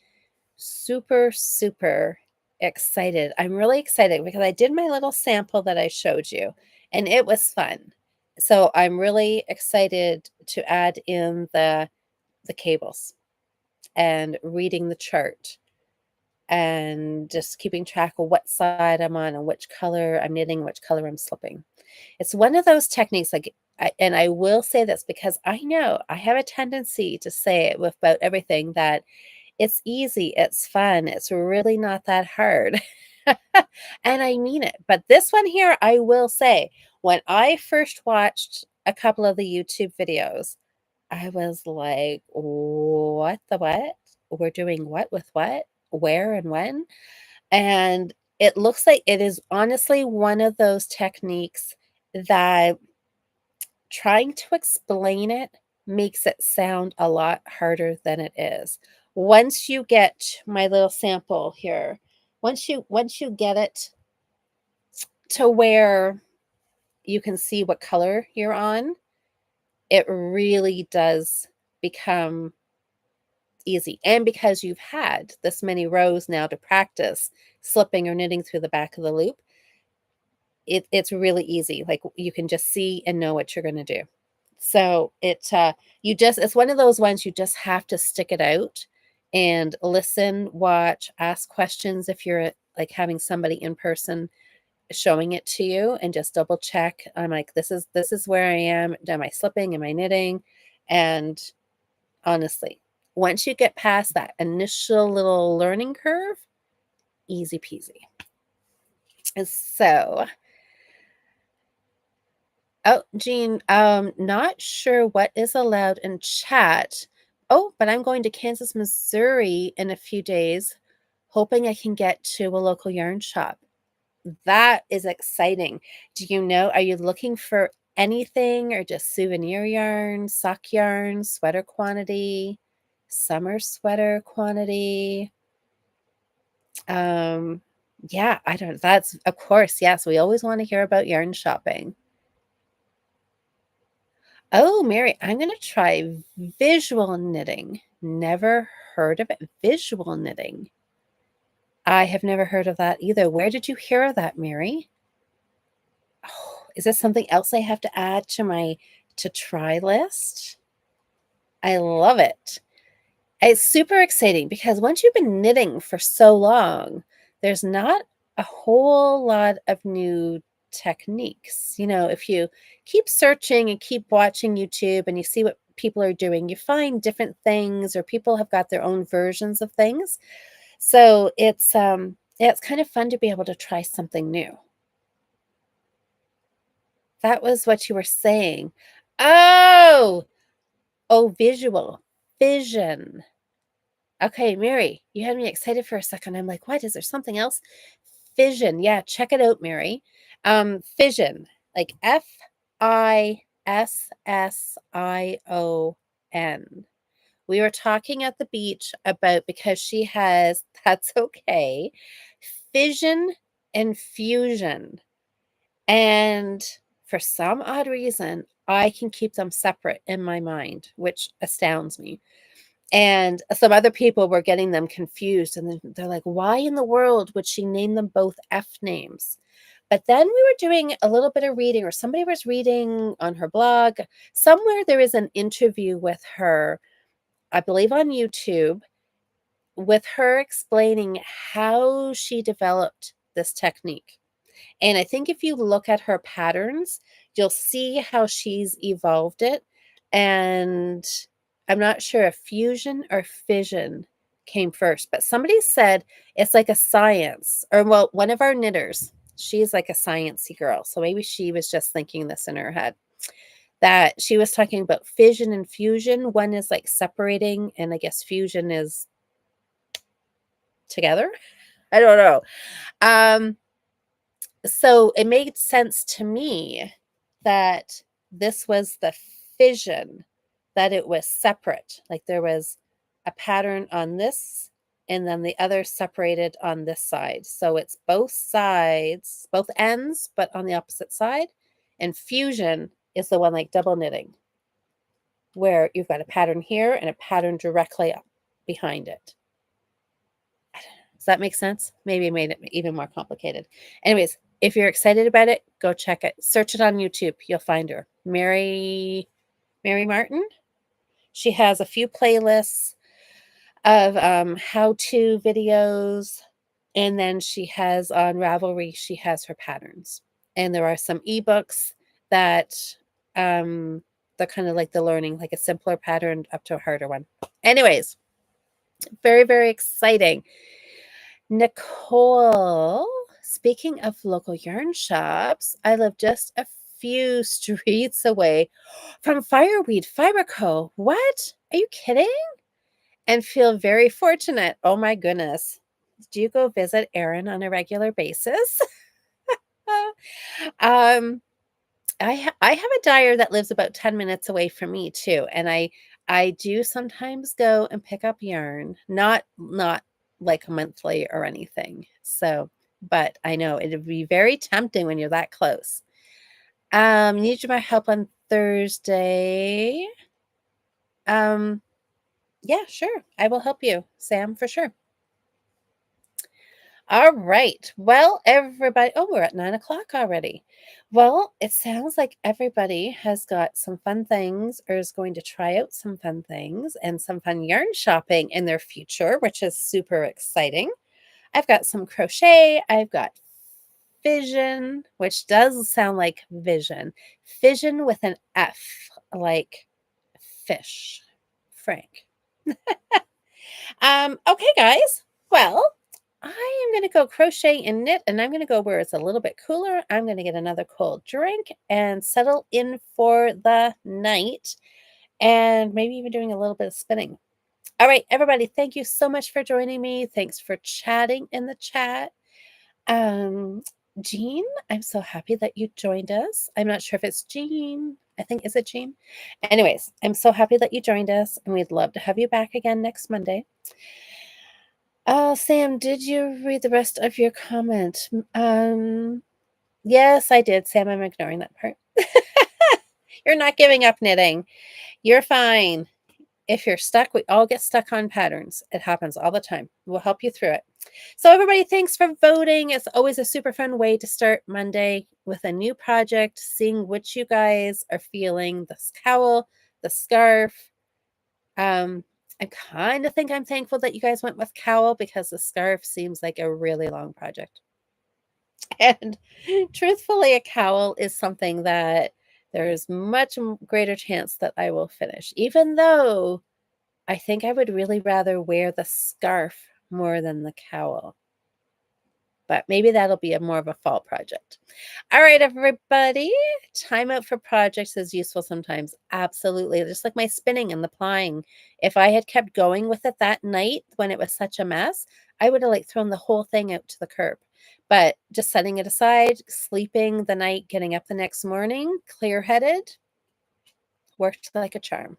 super, super excited. I'm really excited because I did my little sample that I showed you, and it was fun. So I'm really excited to add in the cables and reading the chart and just keeping track of what side I'm on and which color I'm knitting, which color I'm slipping. It's one of those techniques, like, and I will say this because I know I have a tendency to say it about everything, that it's easy, it's fun, it's really not that hard. And I mean it. But this one here, I will say, when I first watched a couple of the YouTube videos, I was like, what the what? We're doing what with what? Where and when? And it looks like it is honestly one of those techniques that trying to explain it makes it sound a lot harder than it is. Once you get my little sample here, once you get it to where you can see what color you're on, it really does become easy. And because you've had this many rows now to practice slipping or knitting through the back of the loop, it's really easy. Like, you can just see and know what you're going to do. So it's one of those ones you just have to stick it out and listen, watch, ask questions if you're like having somebody in person showing it to you, and just double check. I'm like, this is where I am. Am I slipping? Am I knitting? And honestly, once you get past that initial little learning curve, easy peasy. So, oh, Jean, not sure what is allowed in chat. Oh, but I'm going to Kansas, Missouri in a few days, hoping I can get to a local yarn shop. That is exciting. Do you know, are you looking for anything, or just souvenir yarn, sock yarn, sweater quantity? summer sweater quantity. Yeah, I don't that's of course, yes, we always wanna hear about yarn shopping. Oh, Mary, I'm gonna try visual knitting. Never heard of it. Visual knitting. I have never heard of that either. Where did you hear of that, Mary? Oh, is this something else I have to add to my to try list? I love it. It's super exciting because once you've been knitting for so long, there's not a whole lot of new techniques. You know, if you keep searching and keep watching YouTube and you see what people are doing, you find different things or people have got their own versions of things. So yeah, it's kind of fun to be able to try something new. That was what you were saying. Oh, oh, visual, vision. Okay, Mary, you had me excited for a second. I'm like, what? Is there something else? Fission. Yeah, check it out, Mary. Fission, like Fission. We were talking at the beach about because she has, that's okay, fission and fusion. And for some odd reason, I can keep them separate in my mind, which astounds me. And some other people were getting them confused, and then they're like, "Why in the world would she name them both F names?" But then we were doing a little bit of reading, or somebody was reading on her blog. Somewhere there is an interview with her, I believe on YouTube, with her explaining how she developed this technique. And I think if you look at her patterns, you'll see how she's evolved it. And I'm not sure if fusion or fission came first, but somebody said it's like a science, or well, one of our knitters, she's like a sciencey girl. So maybe she was just thinking this in her head that she was talking about fission and fusion. One is like separating, and I guess fusion is together. I don't know. Um, So it made sense to me that this was the fission, that it was separate. Like there was a pattern on this and then the other separated on this side. So it's both sides, both ends, but on the opposite side. And fusion is the one like double knitting, where you've got a pattern here and a pattern directly up behind it. Does that make sense? Maybe I made it even more complicated. Anyways, if you're excited about it, go check it. Search it on YouTube. You'll find her. Mary Martin. She has a few playlists of how-to videos. And then she has on Ravelry, she has her patterns. And there are some ebooks that they're kind of like the learning, like a simpler pattern up to a harder one. Anyways, very, very exciting. Nicole, speaking of local yarn shops, I live just a few streets away from Fireweed Fiber Co. What? Are you kidding? And feel very fortunate. Oh my goodness. Do you go visit Erin on a regular basis? um, I have a dyer that lives about 10 minutes away from me too, and I do sometimes go and pick up yarn, not like monthly or anything. So, but I know it'd be very tempting when you're that close. Need my help on Thursday? Um, yeah, sure. I will help you, Sam, for sure. All right. Well, everybody, oh, we're at 9 o'clock already. Well, it sounds like everybody has got some fun things or is going to try out some fun things and some fun yarn shopping in their future, which is super exciting. I've got some crochet. I've got fission, which does sound like vision. Fission with an F, like fish. Frank. Okay, guys. Well, I am going to go crochet and knit, and I'm going to go where it's a little bit cooler. I'm going to get another cold drink and settle in for the night, and maybe even doing a little bit of spinning. All right, everybody, thank you so much for joining me. Thanks for chatting in the chat. Um, Jean, I'm so happy that you joined us. I'm not sure if it's Jean. I think, is it Jean? Anyways, I'm so happy that you joined us, and we'd love to have you back again next Monday. Sam, did you read the rest of your comment? Yes, I did, Sam. I'm ignoring that part. You're not giving up knitting. You're fine. If you're stuck, we all get stuck on patterns. It happens all the time. We'll help you through it. So, everybody, thanks for voting. It's always a super fun way to start Monday with a new project, seeing which you guys are feeling the cowl, the scarf. I kind of think I'm thankful that you guys went with cowl because the scarf seems like a really long project. And truthfully, a cowl is something that there's much greater chance that I will finish, even though I think I would really rather wear the scarf more than the cowl. But maybe that'll be more of a fall project. All right, everybody. Time out for projects is useful sometimes. Absolutely. Just like my spinning and the plying. If I had kept going with it that night when it was such a mess, I would have like thrown the whole thing out to the curb. But just setting it aside, sleeping the night, getting up the next morning, clear-headed, worked like a charm.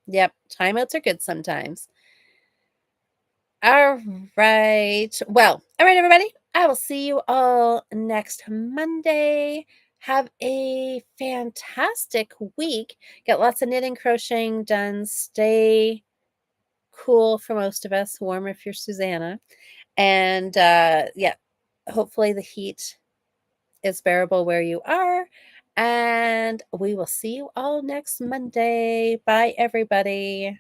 Yep, timeouts are good sometimes. All right. Well, all right, everybody. I will see you all next Monday. Have a fantastic week. Get lots of knitting, crocheting done. Stay cool for most of us, warm if you're Susanna. And yeah, hopefully the heat is bearable where you are. And we will see you all next Monday. Bye, everybody.